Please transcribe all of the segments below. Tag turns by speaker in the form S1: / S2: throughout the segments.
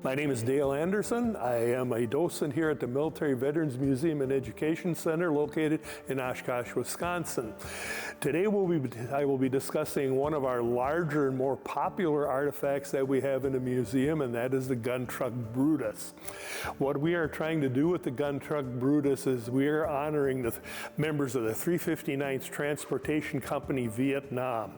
S1: My name is Dale Anderson. I am a docent here at the Military Veterans Museum and Education Center located in Oshkosh, Wisconsin. Today I will be discussing one of our larger and more popular artifacts that we have in the museum, and that is the Gun Truck Brutus. What we are trying to do with the Gun Truck Brutus is we are honoring the members of the 359th Transportation Company, Vietnam.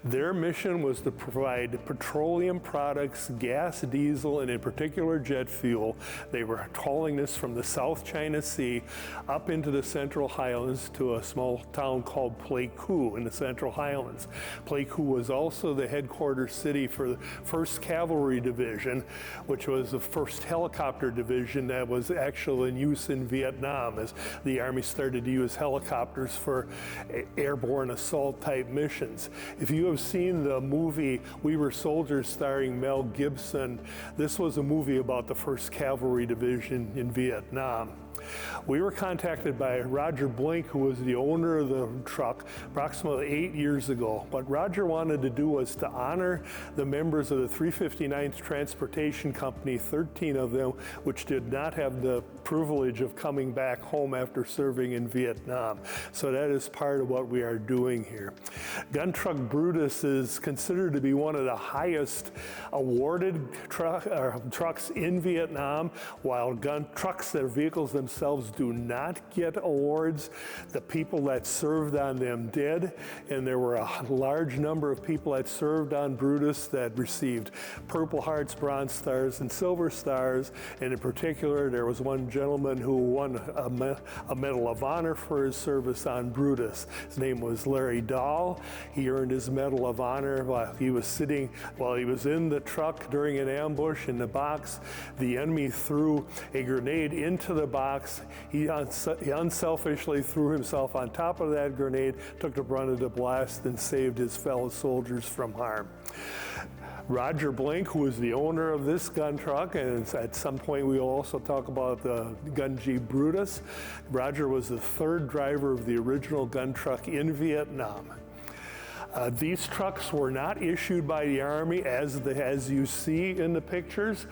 S1: Their mission was to provide petroleum products, gas, diesel, and in particular jet fuel. They were hauling this from the South China Sea up into the Central Highlands to a small town called Pleiku in the Central Highlands. Pleiku was also the headquarters city for the 1st Cavalry Division, which was the first helicopter division that was actually in use in Vietnam as the Army started to use helicopters for airborne assault type missions. If you have seen the movie We Were Soldiers starring Mel Gibson, this was a movie about the 1st Cavalry Division in Vietnam. We were contacted by Roger Blink, who was the owner of the truck, approximately 8 years ago. What Roger wanted to do was to honor the members of the 359th Transportation Company, 13 of them, which did not have the privilege of coming back home after serving in Vietnam. So that is part of what we are doing here. Gun Truck Brutus is considered to be one of the highest awarded trucks in Vietnam, while gun trucks, their vehicles themselves, do not get awards. The people that served on them did, and there were a large number of people that served on Brutus that received Purple Hearts, Bronze Stars, and Silver Stars, and in particular there was one gentleman who won a Medal of Honor for his service on Brutus. His name was Larry Dahl. He earned his Medal of Honor while he was in the truck during an ambush in the box. The enemy threw a grenade into the box. He unselfishly threw himself on top of that grenade, took the brunt of the blast, and saved his fellow soldiers from harm. Roger Blink, who is the owner of this gun truck, and at some point we will also talk about the Gun Jeep Brutus. Roger was the 3rd driver of the original gun truck in Vietnam. These trucks were not issued by the Army as you see in the pictures.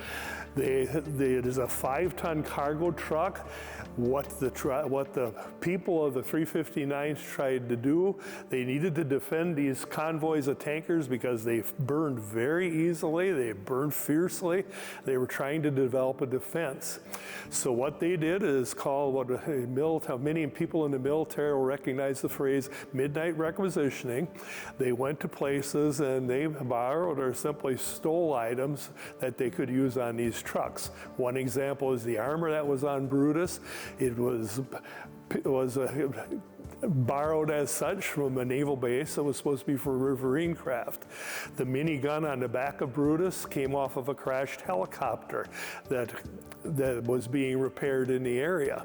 S1: It is a 5-ton cargo truck. What the people of the 359th tried to do, they needed to defend these convoys of tankers because they burned very easily, they burned fiercely. They were trying to develop a defense. So what they did is called many people in the military will recognize the phrase midnight requisitioning. They went to places and they borrowed or simply stole items that they could use on these trucks. One example is the armor that was on Brutus. It was borrowed as such from a naval base that was supposed to be for riverine craft. The minigun on the back of Brutus came off of a crashed helicopter that was being repaired in the area.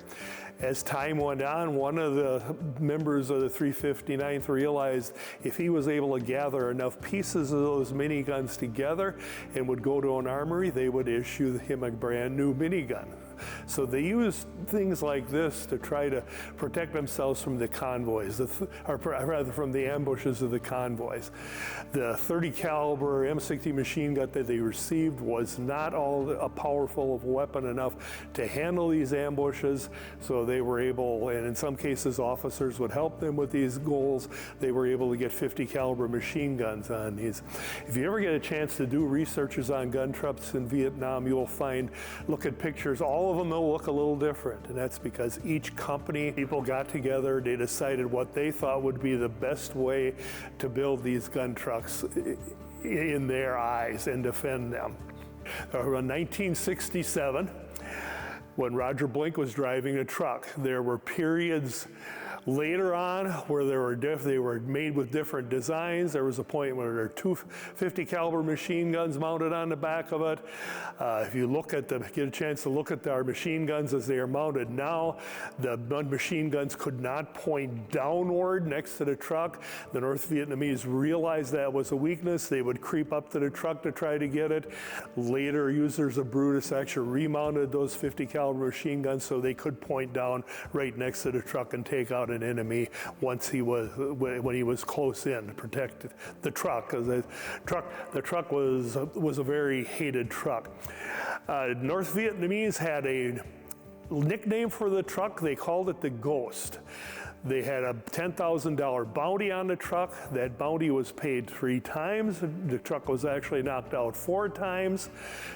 S1: As time went on, one of the members of the 359th realized if he was able to gather enough pieces of those miniguns together and would go to an armory, they would issue him a brand new minigun. So they used things like this to try to protect themselves from the convoys, or rather from the ambushes of the convoys. The 30 caliber M60 machine gun that they received was not a powerful weapon enough to handle these ambushes, so they were able, and in some cases officers would help them with these goals, they were able to get 50 caliber machine guns on these. If you ever get a chance to do researches on gun trucks in Vietnam, you will look at pictures, all of them will look a little different, and that's because each company, people got together, they decided what they thought would be the best way to build these gun trucks in their eyes and defend them. Around 1967, when Roger Blink was driving a truck, there were periods later on where they were made with different designs. There was a point where there were 2 50 caliber machine guns mounted on the back of it. If you get a chance to look at our machine guns as they are mounted now, the machine guns could not point downward next to the truck. The North Vietnamese realized that was a weakness. They would creep up to the truck to try to get it. Later, users of Brutus actually remounted those 50 caliber caliber machine gun, so they could point down right next to the truck and take out an enemy when he was close in to protect the truck, because the truck was a very hated truck. North Vietnamese had a nickname for the truck. They called it the Ghost. They had a $10,000 bounty on the truck. That bounty was paid 3 times. The truck was actually knocked out 4 times.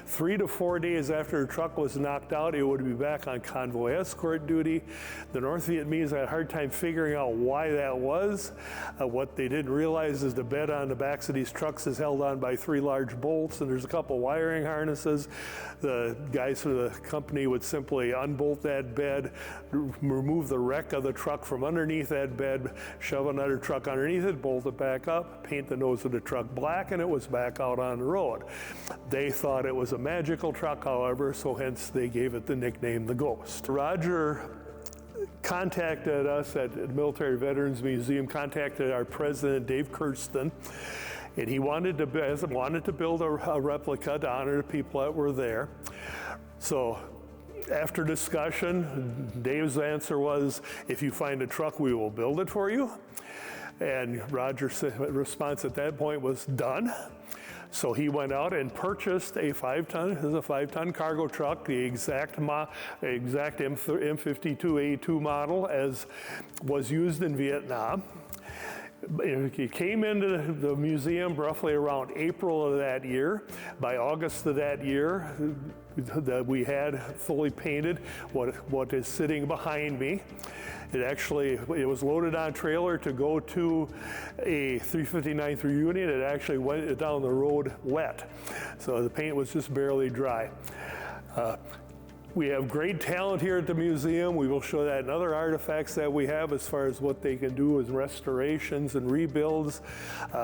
S1: 3 to 4 days after the truck was knocked out, it would be back on convoy escort duty. The North Vietnamese had a hard time figuring out why that was. What they didn't realize is the bed on the backs of these trucks is held on by 3 large bolts, and there's a couple wiring harnesses. The guys from the company would simply unbolt that bed, remove the wreck of the truck from underneath that bed, shove another truck underneath it, bolt it back up, paint the nose of the truck black, and it was back out on the road. They thought it was a magical truck, however, so hence they gave it the nickname the Ghost. Roger contacted us at the Military Veterans Museum, contacted our president, Dave Kirsten, and he wanted to build a replica to honor the people that were there. So after discussion, Dave's answer was, if you find a truck, we will build it for you. And Roger's response at that point was done. So he went out and purchased a 5-ton cargo truck, the exact M52A2 model as was used in Vietnam. He came into the museum roughly around April of that year. By August of that year, that we had fully painted what is sitting behind me. It was loaded on trailer to go to a 359th reunion. It actually went down the road wet, so the paint was just barely dry. We have great talent here at the museum. We will show that in other artifacts that we have as far as what they can do as restorations and rebuilds.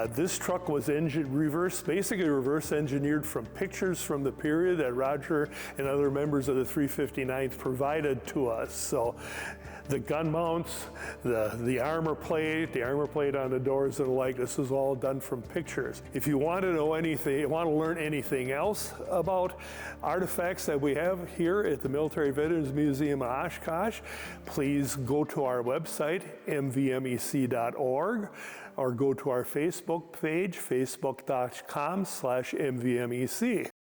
S1: This truck was basically reverse engineered from pictures from the period that Roger and other members of the 359th provided to us. So the gun mounts, the armor plate on the doors and the like, this is all done from pictures. If you want to know anything, you want to learn anything else about artifacts that we have here at the Military Veterans Museum in Oshkosh, please go to our website, mvmec.org, or go to our Facebook page, facebook.com/mvmec.